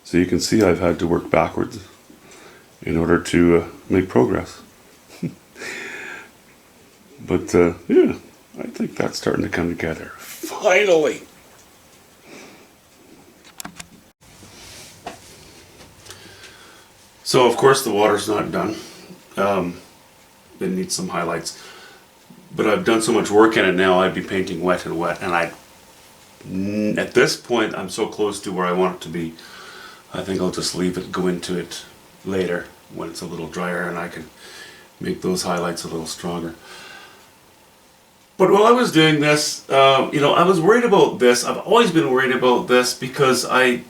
So you can see I've had to work backwards in order to make progress. But yeah, I think that's starting to come together. Finally! So of course the water's not done. It needs some highlights. But I've done so much work in it now, I'd be painting wet and wet. And at this point, I'm so close to where I want it to be, I think I'll just leave it, go into it later when it's a little drier and I can make those highlights a little stronger. But while I was doing this, I was worried about this. I've always been worried about this because I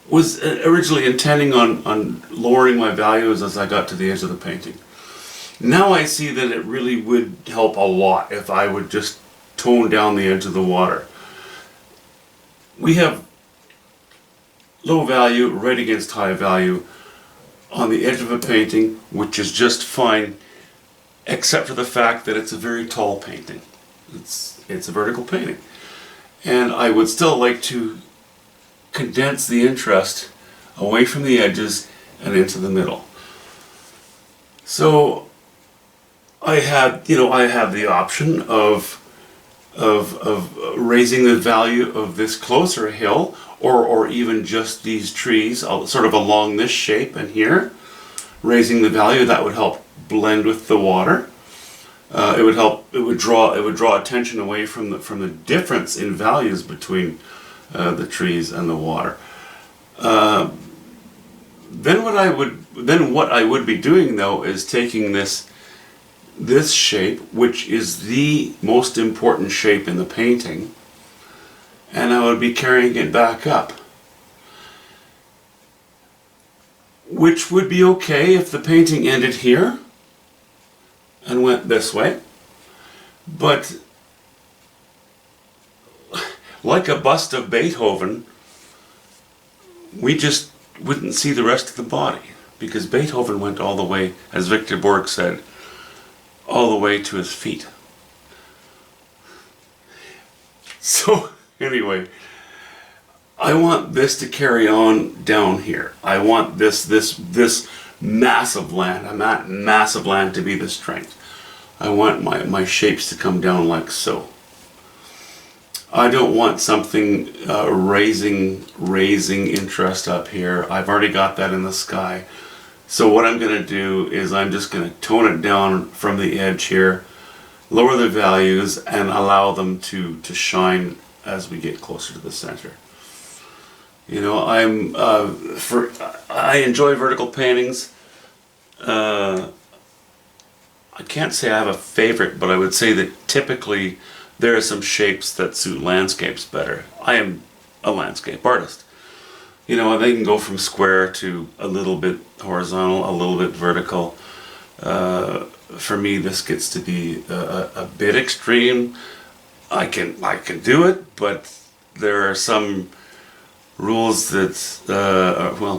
was originally intending on lowering my values as I got to the edge of the painting. Now I see that it really would help a lot if I would just tone down the edge of the water. We have low value right against high value on the edge of a painting, which is just fine, except for the fact that it's a very tall painting. It's a vertical painting. And I would still like to condense the interest away from the edges and into the middle. So I have the option of raising the value of this closer hill, or even just these trees, sort of along this shape and here, raising the value. That would help blend with the water. It would draw attention away from the difference in values between the trees and the water. Then what I would be doing though is taking this shape, which is the most important shape in the painting, and I would be carrying it back up. Which would be okay if the painting ended here and went this way. But like a bust of Beethoven, we just wouldn't see the rest of the body, because Beethoven went all the way, as Victor Borg said, all the way to his feet. So anyway, I want this to carry on down here. I want this massive land, massive land to be the strength. I want my shapes to come down like so. I don't want something raising interest up here. I've already got that in the sky. So what I'm going to do is I'm just going to tone it down from the edge here, lower the values, and allow them to shine as we get closer to the center. You know, I enjoy vertical paintings. I can't say I have a favorite, but I would say that typically there are some shapes that suit landscapes better. I am a landscape artist. You know, they can go from square to a little bit horizontal, a little bit vertical. For me, this gets to be a bit extreme. I can do it, but there are some rules that,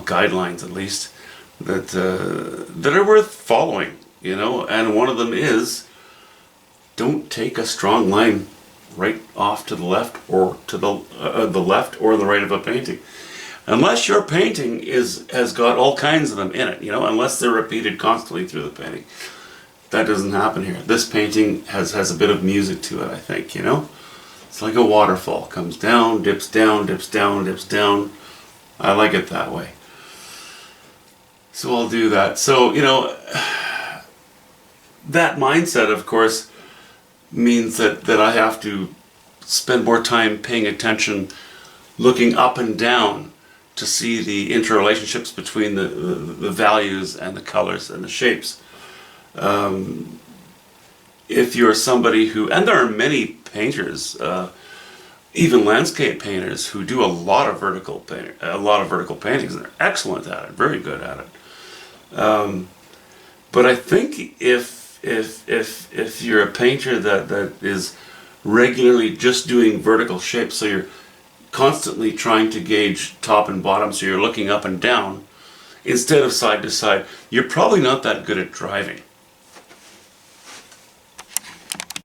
guidelines at least, that are worth following. You know, and one of them is, don't take a strong line right off to the left or to the left or the right of a painting. Unless your painting has got all kinds of them in it, you know, unless they're repeated constantly through the painting. That doesn't happen here. This painting has a bit of music to it, I think, you know. It's like a waterfall. Comes down, dips down, dips down, dips down. I like it that way. So I'll do that. So, you know, that mindset, of course, means that I have to spend more time paying attention, looking up and down to see the interrelationships between the values and the colors and the shapes. If you're somebody who, and there are many painters, even landscape painters, who do a lot of vertical paintings, and they're excellent at it, very good at it. But I think if you're a painter that is regularly just doing vertical shapes, so you're constantly trying to gauge top and bottom, so you're looking up and down instead of side to side, you're probably not that good at driving.